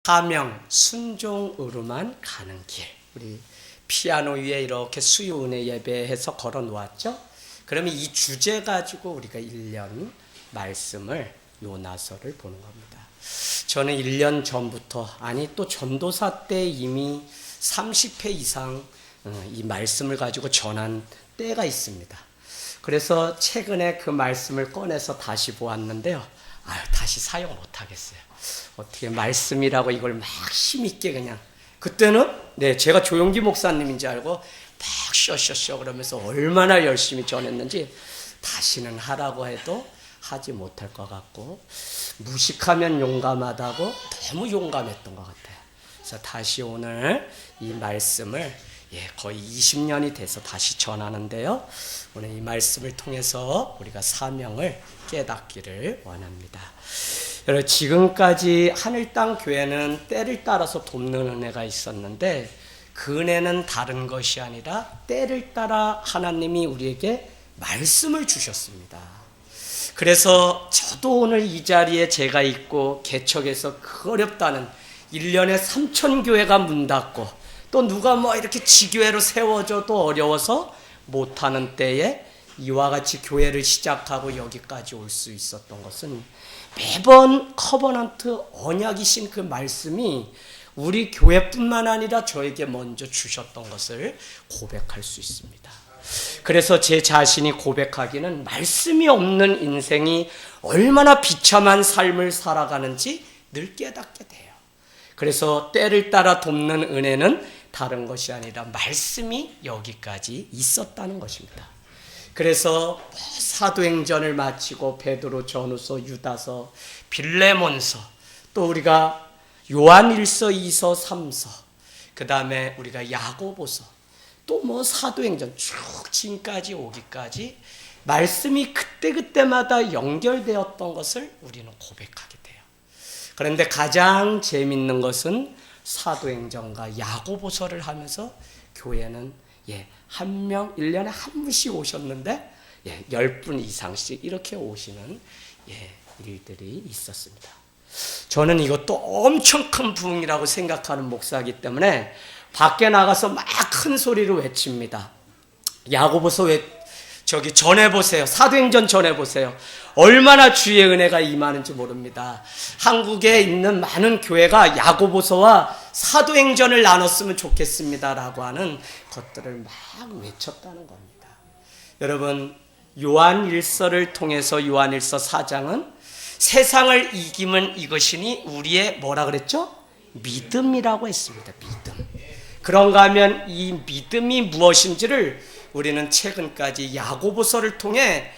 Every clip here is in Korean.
사명, 순종으로만 가는 길. 우리 피아노 위에 이렇게 수요 은혜 예배해서 걸어 놓았죠? 그러면 이 주제 가지고 우리가 1년 말씀을 요나서를 보는 겁니다. 저는 1년 전부터, 아니 또 전도사 때 이미 30회 이상 이 말씀을 가지고 전한 때가 있습니다. 그래서 최근에 그 말씀을 꺼내서 다시 보았는데요. 다시 사용 못하겠어요. 어떻게 말씀이라고 이걸 막 힘있게 그냥. 그때는 제가 조용기 목사님인 줄 알고 막 쇼쇼쇼 그러면서 얼마나 열심히 전했는지 다시는 하라고 해도 하지 못할 것 같고, 무식하면 용감하다고 너무 용감했던 것 같아요. 그래서 다시 오늘 이 말씀을 거의 20년이 돼서 다시 전하는데요. 오늘 이 말씀을 통해서 우리가 사명을 깨닫기를 원합니다. 여러분, 지금까지 하늘 땅 교회는 때를 따라서 돕는 은혜가 있었는데, 그 은혜는 다른 것이 아니라 때를 따라 하나님이 우리에게 말씀을 주셨습니다. 그래서 저도 오늘 이 자리에 제가 있고 개척에서 그 어렵다는 1년에 3,000교회가 문 닫고 또 누가 이렇게 지교회로 세워줘도 어려워서 못하는 때에 이와 같이 교회를 시작하고 여기까지 올 수 있었던 것은 매번 커버넌트 언약이신 그 말씀이 우리 교회뿐만 아니라 저에게 먼저 주셨던 것을 고백할 수 있습니다. 그래서 제 자신이 고백하기는 말씀이 없는 인생이 얼마나 비참한 삶을 살아가는지 늘 깨닫게 돼요. 그래서 때를 따라 돕는 은혜는 다른 것이 아니라 말씀이 여기까지 있었다는 것입니다. 그래서 사도행전을 마치고 베드로 전후서, 유다서, 빌레몬서, 또 우리가 요한일서, 2서, 3서, 그 다음에 우리가 야고보서, 또 사도행전 쭉 지금까지 오기까지 말씀이 그때그때마다 연결되었던 것을 우리는 고백하게 돼요. 그런데 가장 재밌는 것은 사도행전과 야고보서를 하면서 교회는 한 명, 1년에 한 분씩 오셨는데 10분 이상씩 이렇게 오시는 일들이 있었습니다. 저는 이것도 엄청 큰 부흥이라고 생각하는 목사이기 때문에 밖에 나가서 막 큰 소리로 외칩니다. 야고보서 전해보세요. 사도행전 전해보세요. 얼마나 주의 은혜가 임하는지 모릅니다. 한국에 있는 많은 교회가 야고보서와 사도행전을 나눴으면 좋겠습니다라고 하는 것들을 막 외쳤다는 겁니다. 여러분, 요한일서를 통해서 요한일서 4장은 세상을 이기면 이것이니 우리의 뭐라 그랬죠? 믿음이라고 했습니다. 믿음. 그런가 하면 이 믿음이 무엇인지를 우리는 최근까지 야고보서를 통해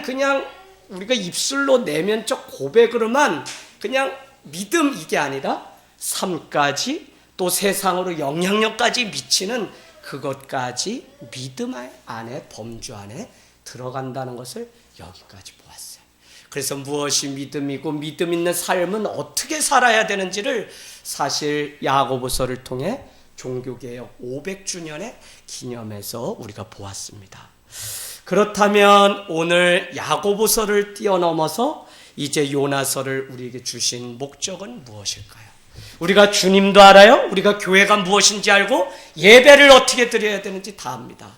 그냥 우리가 입술로 내면적 고백으로만 그냥 믿음 이게 아니라 삶까지 또 세상으로 영향력까지 미치는 그것까지 믿음 안에 범주 안에 들어간다는 것을 여기까지 보았어요. 그래서 무엇이 믿음이고 믿음 있는 삶은 어떻게 살아야 되는지를 사실 야고보서를 통해 종교개혁 500주년의 기념해서 우리가 보았습니다. 그렇다면 오늘 야고보서를 뛰어넘어서 이제 요나서를 우리에게 주신 목적은 무엇일까요? 우리가 주님도 알아요. 우리가 교회가 무엇인지 알고 예배를 어떻게 드려야 되는지 다 압니다.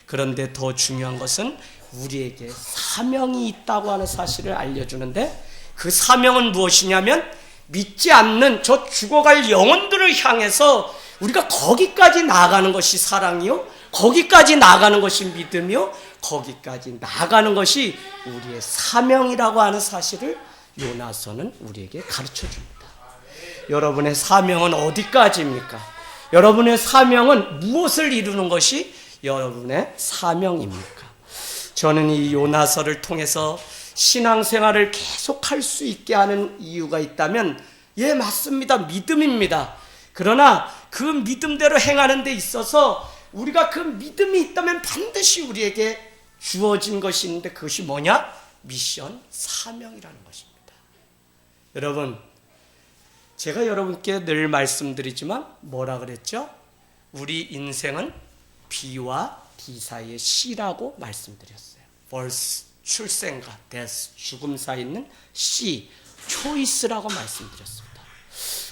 그런데 더 중요한 것은 우리에게 사명이 있다고 하는 사실을 알려주는데, 그 사명은 무엇이냐면 믿지 않는 저 죽어갈 영혼들을 향해서 우리가 거기까지 나아가는 것이 사랑이요, 거기까지 나아가는 것이 믿음이요, 거기까지 나아가는 것이 우리의 사명이라고 하는 사실을 요나서는 우리에게 가르쳐 줍니다. 여러분의 사명은 어디까지입니까? 여러분의 사명은 무엇을 이루는 것이 여러분의 사명입니까? 저는 이 요나서를 통해서 신앙생활을 계속할 수 있게 하는 이유가 있다면 맞습니다. 믿음입니다. 그러나 그 믿음대로 행하는 데 있어서 우리가 그 믿음이 있다면 반드시 우리에게 주어진 것이 있는데, 그것이 뭐냐? 미션, 사명이라는 것입니다. 여러분, 제가 여러분께 늘 말씀드리지만 뭐라 그랬죠? 우리 인생은 B와 D 사이의 C라고 말씀드렸어요. birth, 출생과 death, 죽음 사이에 있는 C, choice라고 말씀드렸습니다.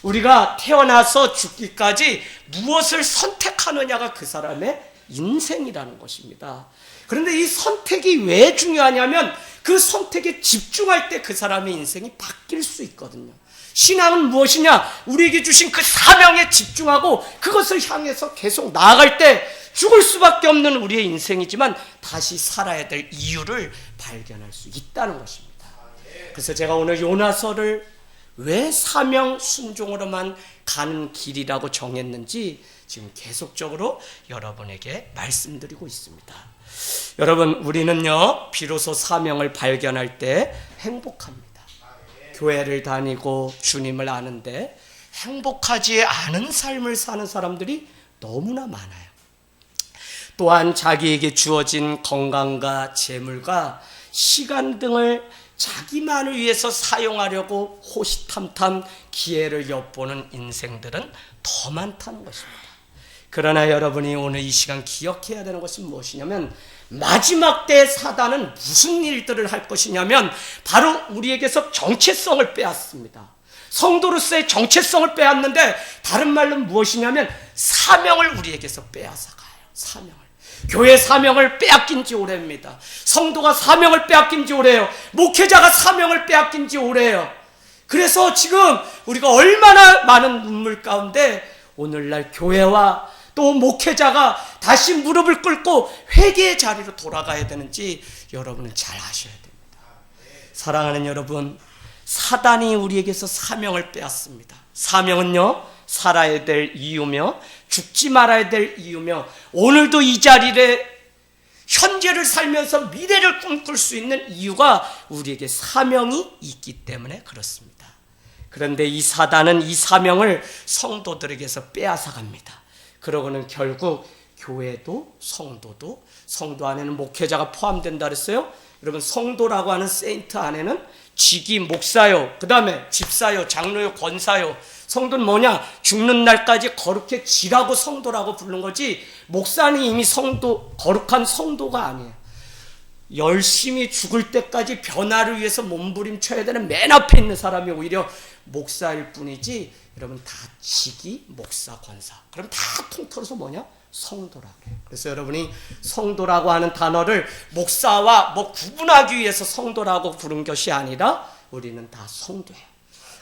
우리가 태어나서 죽기까지 무엇을 선택하느냐가 그 사람의 인생이라는 것입니다. 그런데 이 선택이 왜 중요하냐면 그 선택에 집중할 때 그 사람의 인생이 바뀔 수 있거든요. 신앙은 무엇이냐? 우리에게 주신 그 사명에 집중하고 그것을 향해서 계속 나아갈 때 죽을 수밖에 없는 우리의 인생이지만 다시 살아야 될 이유를 발견할 수 있다는 것입니다. 그래서 제가 오늘 요나서를 왜 사명 순종으로만 가는 길이라고 정했는지 지금 계속적으로 여러분에게 말씀드리고 있습니다. 여러분, 우리는요 비로소 사명을 발견할 때 행복합니다. 교회를 다니고 주님을 아는데 행복하지 않은 삶을 사는 사람들이 너무나 많아요. 또한 자기에게 주어진 건강과 재물과 시간 등을 자기만을 위해서 사용하려고 호시탐탐 기회를 엿보는 인생들은 더 많다는 것입니다. 그러나 여러분이 오늘 이 시간 기억해야 되는 것은 무엇이냐면 마지막 때 사단은 무슨 일들을 할 것이냐면 바로 우리에게서 정체성을 빼앗습니다. 성도로서의 정체성을 빼앗는데 다른 말로 무엇이냐면 사명을 우리에게서 빼앗아가요. 사명을. 교회 사명을 빼앗긴 지 오래입니다. 성도가 사명을 빼앗긴 지 오래예요. 목회자가 사명을 빼앗긴 지 오래예요. 그래서 지금 우리가 얼마나 많은 눈물 가운데 오늘날 교회와 또 목회자가 다시 무릎을 꿇고 회개의 자리로 돌아가야 되는지 여러분은 잘 아셔야 됩니다. 사랑하는 여러분, 사단이 우리에게서 사명을 빼앗습니다. 사명은요 살아야 될 이유며 죽지 말아야 될 이유며 오늘도 이 자리에 현재를 살면서 미래를 꿈꿀 수 있는 이유가 우리에게 사명이 있기 때문에 그렇습니다. 그런데 이 사단은 이 사명을 성도들에게서 빼앗아갑니다. 그러고는 결국 교회도 성도도, 성도 안에는 목회자가 포함된다 그랬어요. 여러분, 성도라고 하는 세인트 안에는 직위 목사요, 그 다음에 집사요, 장로요, 권사요. 성도는 뭐냐? 죽는 날까지 거룩해 지라고 성도라고 부르는 거지, 목사는 이미 성도, 거룩한 성도가 아니에요. 열심히 죽을 때까지 변화를 위해서 몸부림쳐야 되는 맨 앞에 있는 사람이 오히려 목사일 뿐이지, 여러분 다 직위 목사, 권사. 그럼 다 통틀어서 뭐냐? 성도라고 해요. 그래서 여러분이 성도라고 하는 단어를 목사와 구분하기 위해서 성도라고 부른 것이 아니라 우리는 다 성도예요.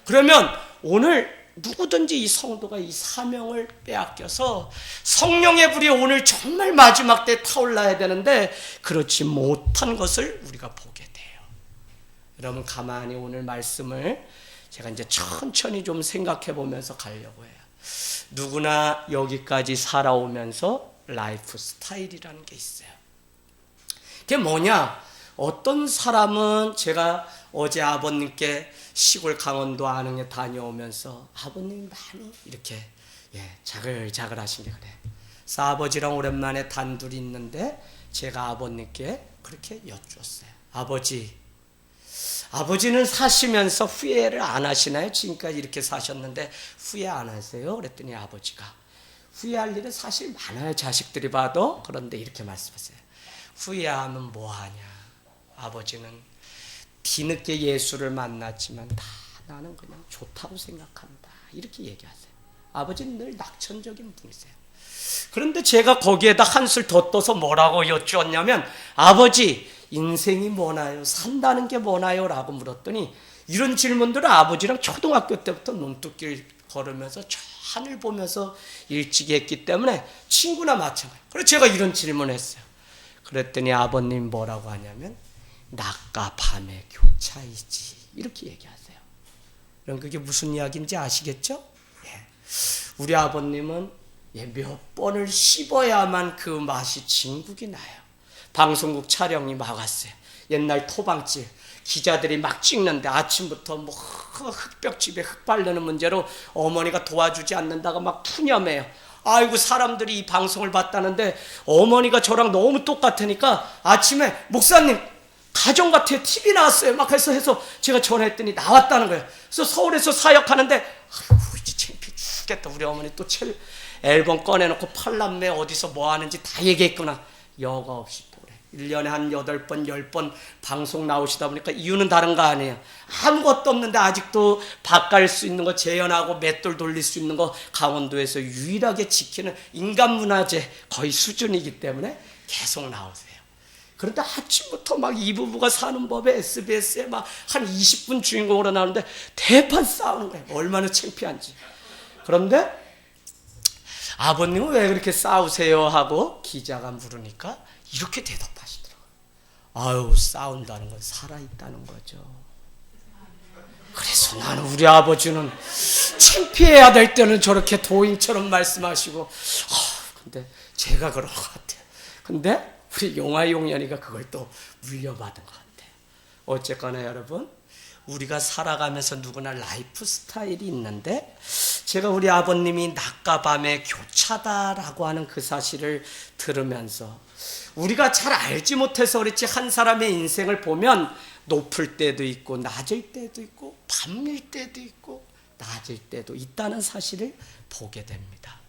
그러면 오늘 누구든지 이 성도가 이 사명을 빼앗겨서 성령의 불이 오늘 정말 마지막 때 타올라야 되는데 그렇지 못한 것을 우리가 보게 돼요. 여러분, 가만히 오늘 말씀을 제가 이제 천천히 좀 생각해 보면서 가려고 해요. 누구나 여기까지 살아오면서 라이프 스타일이라는 게 있어요. 그게 뭐냐? 어떤 사람은, 제가 어제 아버님께 시골 강원도 안흥에 다녀오면서 아버님이 많이 이렇게 자글자글 하신 게 그래. 그래서 아버지랑 오랜만에 단둘이 있는데 제가 아버님께 그렇게 여쭈었어요. 아버지는 사시면서 후회를 안 하시나요? 지금까지 이렇게 사셨는데 후회 안 하세요? 그랬더니 아버지가 후회할 일은 사실 많아요. 자식들이 봐도. 그런데 이렇게 말씀하세요. 후회하면 뭐하냐? 아버지는 뒤늦게 예수를 만났지만 다 나는 그냥 좋다고 생각한다. 이렇게 얘기하세요. 아버지는 늘 낙천적인 분이세요. 그런데 제가 거기에다 한술 더 떠서 뭐라고 여쭈었냐면, 아버지, 인생이 뭐나요? 산다는 게 뭐나요? 라고 물었더니 이런 질문들을 아버지랑 초등학교 때부터 논두길 걸으면서 저 하늘 보면서 일찍 했기 때문에 친구나 마찬가지. 그래서 제가 이런 질문을 했어요. 그랬더니 아버님 뭐라고 하냐면 낮과 밤의 교차이지, 이렇게 얘기하세요. 그럼 그게 무슨 이야기인지 아시겠죠? 우리 아버님은 몇 번을 씹어야만 그 맛이 진국이 나요. 방송국 촬영이 막 왔어요. 옛날 토방집 기자들이 막 찍는데 아침부터 흙벽집에 흙 바르는 문제로 어머니가 도와주지 않는다가 막 푸념해요. 아이고, 사람들이 이 방송을 봤다는데 어머니가 저랑 너무 똑같으니까 아침에 목사님 가정 같아요, TV 나왔어요 막 해서 제가 전화했더니 나왔다는 거예요. 그래서 서울에서 사역하는데 아이고 이제 창피해 죽겠다. 우리 어머니 또 앨범 꺼내놓고 팔남매 어디서 뭐 하는지 다 얘기했구나. 여과 없이 보래. 1년에 한 8번, 10번 방송 나오시다 보니까 이유는 다른 거 아니에요. 아무것도 없는데 아직도 밥 갈 수 있는 거, 재현하고 맷돌 돌릴 수 있는 거 강원도에서 유일하게 지키는 인간문화재 거의 수준이기 때문에 계속 나오세요. 그런데 아침부터 막 이 부부가 사는 법에 SBS에 막 한 20분 주인공으로 나오는데 대판 싸우는 거예요. 얼마나 창피한지. 그런데 아버님은 왜 그렇게 싸우세요? 하고 기자가 물으니까 이렇게 대답하시더라고요. 아유, 싸운다는 건 살아있다는 거죠. 그래서 나는 우리 아버지는 창피해야 될 때는 저렇게 도인처럼 말씀하시고, 근데 제가 그런 것 같아요. 근데 우리 용화용연이가 그걸 또 물려받은 것 같아요. 어쨌거나 여러분, 우리가 살아가면서 누구나 라이프 스타일이 있는데, 제가 우리 아버님이 낮과 밤의 교차다라고 하는 그 사실을 들으면서 우리가 잘 알지 못해서 그렇지 한 사람의 인생을 보면 높을 때도 있고 낮을 때도 있고 밤일 때도 있고 낮을 때도 있다는 사실을 보게 됩니다.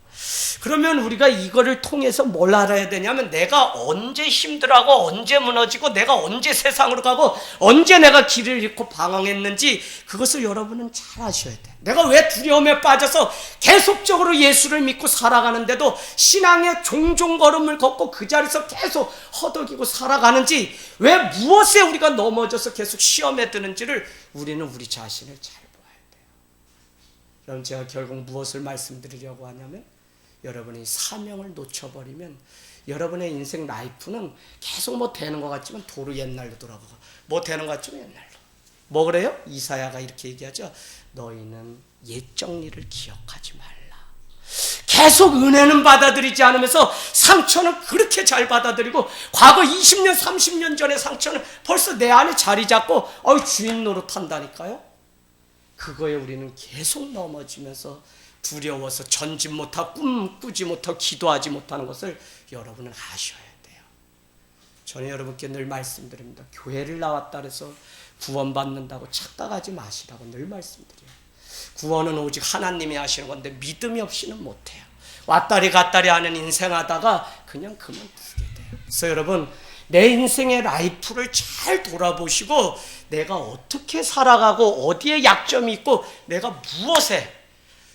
그러면 우리가 이거를 통해서 뭘 알아야 되냐면 내가 언제 힘들어하고 언제 무너지고 내가 언제 세상으로 가고 언제 내가 길을 잃고 방황했는지 그것을 여러분은 잘 아셔야 돼. 내가 왜 두려움에 빠져서 계속적으로 예수를 믿고 살아가는데도 신앙의 종종 걸음을 걷고 그 자리에서 계속 허덕이고 살아가는지, 왜 무엇에 우리가 넘어져서 계속 시험에 드는지를 우리는 우리 자신을 잘 봐야 돼요. 그럼 제가 결국 무엇을 말씀드리려고 하냐면, 여러분이 사명을 놓쳐버리면 여러분의 인생 라이프는 계속 뭐 되는 것 같지만 도로 옛날로 돌아가고, 뭐 되는 것 같지만 옛날로. 뭐 그래요? 이사야가 이렇게 얘기하죠. 너희는 옛 정리를 기억하지 말라. 계속 은혜는 받아들이지 않으면서 상처는 그렇게 잘 받아들이고, 과거 20년 30년 전의 상처는 벌써 내 안에 자리 잡고 주인 노릇한다니까요. 그거에 우리는 계속 넘어지면서 두려워서 전진 못하고 꿈 꾸지 못하고 기도하지 못하는 것을 여러분은 아셔야 돼요. 저는 여러분께 늘 말씀드립니다. 교회를 나왔다 해서 구원받는다고 착각하지 마시라고 늘 말씀드려요. 구원은 오직 하나님이 하시는 건데 믿음이 없이는 못해요. 왔다리 갔다리 하는 인생하다가 그냥 그만두게 돼요. 그래서 여러분, 내 인생의 라이프를 잘 돌아보시고 내가 어떻게 살아가고 어디에 약점이 있고 내가 무엇에,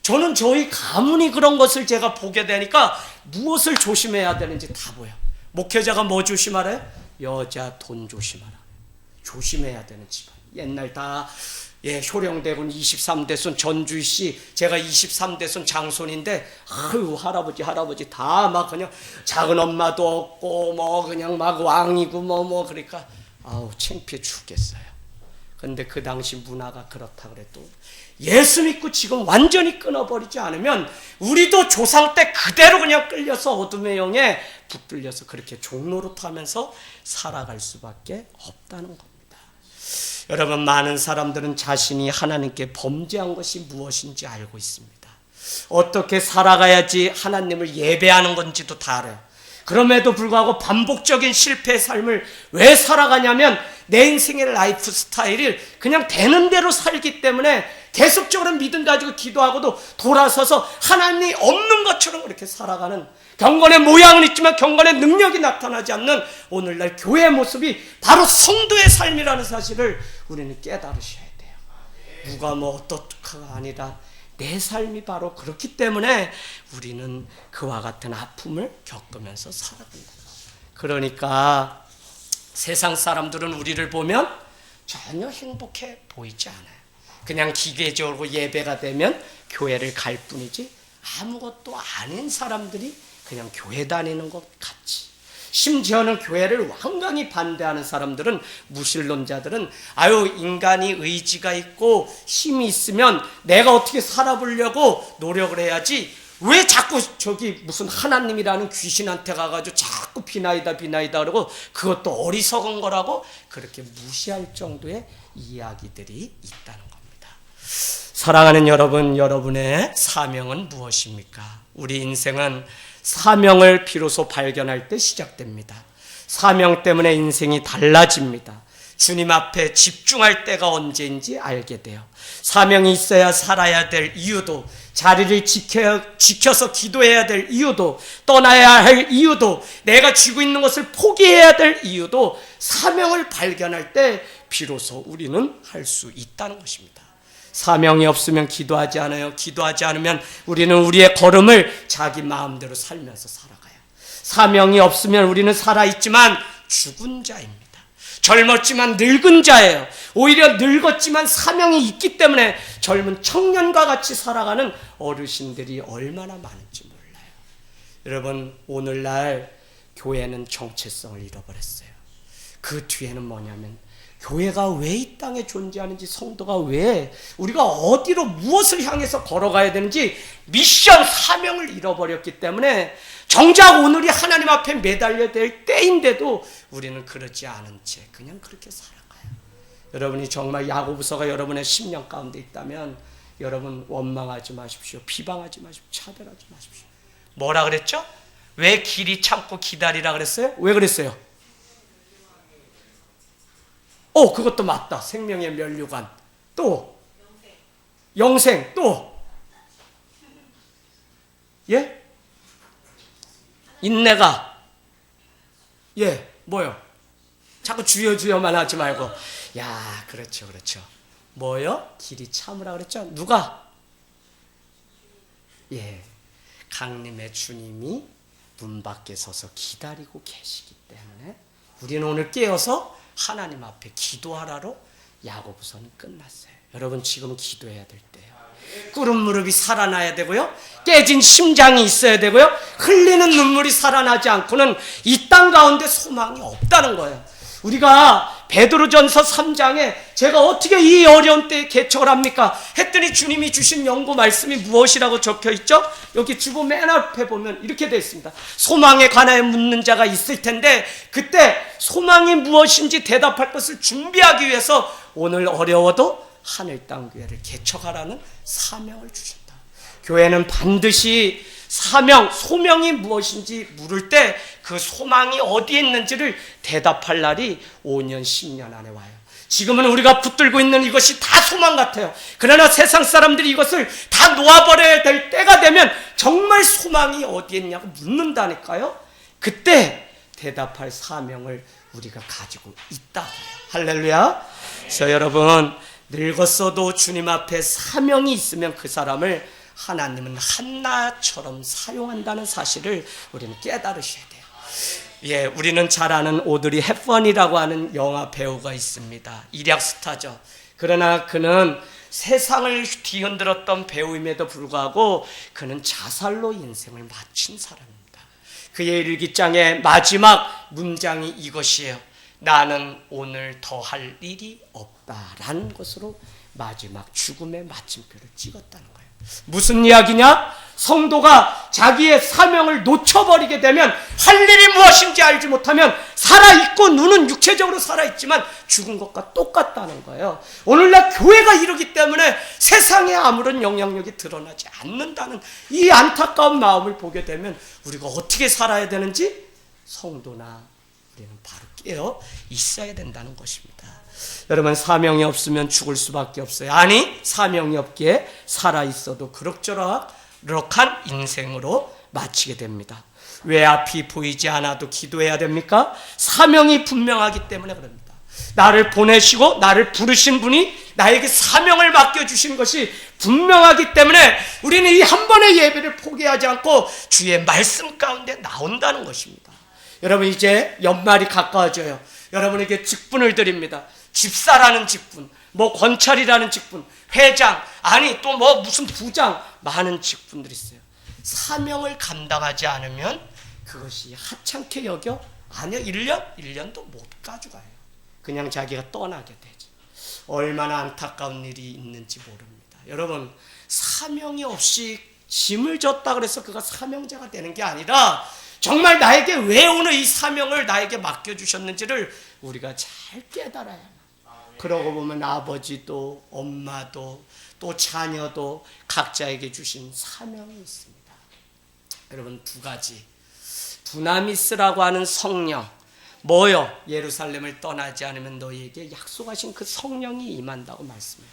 저는 저희 가문이 그런 것을 제가 보게 되니까 무엇을 조심해야 되는지 다 보여. 목회자가 뭐 조심하래? 여자 돈 조심하라. 조심해야 되는 집안. 옛날 다 효령대군 23대손 전주씨, 제가 23대손 장손인데, 할아버지 다 막 그냥 작은 엄마도 없고 뭐 그냥 막 왕이고 뭐 그러니까 창피해 죽겠어요. 근데 그 당시 문화가 그렇다 그래도 예수 믿고 지금 완전히 끊어버리지 않으면 우리도 조상 때 그대로 그냥 끌려서 어둠의 영에 붙들려서 그렇게 종노릇하면서 살아갈 수밖에 없다는 겁니다. 여러분, 많은 사람들은 자신이 하나님께 범죄한 것이 무엇인지 알고 있습니다. 어떻게 살아가야지 하나님을 예배하는 건지도 다 알아요. 그럼에도 불구하고 반복적인 실패의 삶을 왜 살아가냐면 내 인생의 라이프 스타일을 그냥 되는 대로 살기 때문에 계속적으로 믿음 가지고 기도하고도 돌아서서 하나님이 없는 것처럼 그렇게 살아가는, 경건의 모양은 있지만 경건의 능력이 나타나지 않는 오늘날 교회의 모습이 바로 성도의 삶이라는 사실을 우리는 깨달으셔야 돼요. 누가 뭐 어떻다가 아니라 내 삶이 바로 그렇기 때문에 우리는 그와 같은 아픔을 겪으면서 살아간다. 그러니까 세상 사람들은 우리를 보면 전혀 행복해 보이지 않아요. 그냥 기계적으로 예배가 되면 교회를 갈 뿐이지 아무것도 아닌 사람들이 그냥 교회 다니는 것 같지. 심지어는 교회를 완강히 반대하는 사람들은, 무신론자들은 인간이 의지가 있고 힘이 있으면 내가 어떻게 살아보려고 노력을 해야지, 왜 자꾸 저기 무슨 하나님이라는 귀신한테 가가지고 자꾸 비나이다 그러고 그것도 어리석은 거라고 그렇게 무시할 정도의 이야기들이 있다는 겁니다. 사랑하는 여러분, 여러분의 사명은 무엇입니까? 우리 인생은 사명을 비로소 발견할 때 시작됩니다. 사명 때문에 인생이 달라집니다. 주님 앞에 집중할 때가 언제인지 알게 돼요. 사명이 있어야 살아야 될 이유도 자리를 지켜서 기도해야 될 이유도, 떠나야 할 이유도, 내가 쥐고 있는 것을 포기해야 될 이유도 사명을 발견할 때 비로소 우리는 할 수 있다는 것입니다. 사명이 없으면 기도하지 않아요. 기도하지 않으면 우리는 우리의 걸음을 자기 마음대로 살면서 살아가요. 사명이 없으면 우리는 살아있지만 죽은 자입니다. 젊었지만 늙은 자예요. 오히려 늙었지만 사명이 있기 때문에 젊은 청년과 같이 살아가는 어르신들이 얼마나 많은지 몰라요. 여러분, 오늘날 교회는 정체성을 잃어버렸어요. 그 뒤에는 뭐냐면 교회가 왜 이 땅에 존재하는지, 성도가 왜, 우리가 어디로 무엇을 향해서 걸어가야 되는지 미션, 사명을 잃어버렸기 때문에 정작 오늘이 하나님 앞에 매달려야 될 때인데도 우리는 그렇지 않은 채 그냥 그렇게 살아가요. 여러분이 정말 야고보서가 여러분의 심령 가운데 있다면 여러분 원망하지 마십시오. 비방하지 마십시오. 차별하지 마십시오. 뭐라 그랬죠? 왜 길이 참고 기다리라 그랬어요? 왜 그랬어요? 그것도 맞다. 생명의 면류관. 또 영생. 또 예? 인내가. 예, 뭐요? 자꾸 주여만 하지 말고. 야, 그렇죠. 뭐요? 길이 참으라 그랬죠? 누가? 예, 강림의 주님이 문 밖에 서서 기다리고 계시기 때문에 우리는 오늘 깨어서 하나님 앞에 기도하라로 야고보서는 끝났어요. 여러분, 지금 기도해야 될 때예요. 꿇은 무릎이 살아나야 되고요, 깨진 심장이 있어야 되고요, 흘리는 눈물이 살아나지 않고는 이 땅 가운데 소망이 없다는 거예요. 우리가 베드로전서 3장에 제가 어떻게 이 어려운 때에 개척을 합니까? 했더니 주님이 주신 연구 말씀이 무엇이라고 적혀 있죠? 여기 주보 맨 앞에 보면 이렇게 되어 있습니다. 소망에 관하여 묻는 자가 있을 텐데 그때 소망이 무엇인지 대답할 것을 준비하기 위해서 오늘 어려워도 하늘 땅 교회를 개척하라는 사명을 주신다. 교회는 반드시 사명, 소명이 무엇인지 물을 때 그 소망이 어디에 있는지를 대답할 날이 5년, 10년 안에 와요. 지금은 우리가 붙들고 있는 이것이 다 소망 같아요. 그러나 세상 사람들이 이것을 다 놓아버려야 될 때가 되면 정말 소망이 어디에 있냐고 묻는다니까요. 그때 대답할 사명을 우리가 가지고 있다고요. 할렐루야. 그래서 여러분, 늙었어도 주님 앞에 사명이 있으면 그 사람을 하나님은 한나처럼 사용한다는 사실을 우리는 깨달으셔야 돼요. 예, 우리는 잘 아는 오드리 헵번이라고 하는 영화 배우가 있습니다. 일약 스타죠. 그러나 그는 세상을 뒤흔들었던 배우임에도 불구하고 그는 자살로 인생을 마친 사람입니다. 그의 일기장의 마지막 문장이 이것이에요. 나는 오늘 더 할 일이 없다라는 것으로 마지막 죽음의 마침표를 찍었다는 거예요. 무슨 이야기냐? 성도가 자기의 사명을 놓쳐버리게 되면 할 일이 무엇인지 알지 못하면 살아있고 눈은 육체적으로 살아있지만 죽은 것과 똑같다는 거예요. 오늘날 교회가 이러기 때문에 세상에 아무런 영향력이 드러나지 않는다는 이 안타까운 마음을 보게 되면 우리가 어떻게 살아야 되는지 성도나 우리는 바로 깨어 있어야 된다는 것입니다. 여러분, 사명이 없으면 죽을 수밖에 없어요. 아니, 사명이 없기에 살아있어도 그럭저럭한 인생으로 마치게 됩니다. 왜 앞이 보이지 않아도 기도해야 됩니까? 사명이 분명하기 때문에 그럽니다. 나를 보내시고 나를 부르신 분이 나에게 사명을 맡겨주신 것이 분명하기 때문에 우리는 이 한 번의 예배를 포기하지 않고 주의 말씀 가운데 나온다는 것입니다. 여러분, 이제 연말이 가까워져요. 여러분에게 직분을 드립니다. 집사라는 직분, 뭐 권찰이라는 직분, 회장, 아니 또 뭐 무슨 부장, 많은 직분들이 있어요. 사명을 감당하지 않으면 그것이 하찮게 여겨? 아니요, 1년도 못 가져가요. 그냥 자기가 떠나게 되죠. 얼마나 안타까운 일이 있는지 모릅니다. 여러분, 사명이 없이 짐을 졌다 그래서 그가 사명자가 되는 게 아니라 정말 나에게 왜 오늘 이 사명을 나에게 맡겨주셨는지를 우리가 잘 깨달아야 합니다. 그러고 보면 아버지도 엄마도 또 자녀도 각자에게 주신 사명이 있습니다. 여러분, 두 가지. 두나미스라고 하는 성령. 뭐요? 예루살렘을 떠나지 않으면 너희에게 약속하신 그 성령이 임한다고 말씀해요.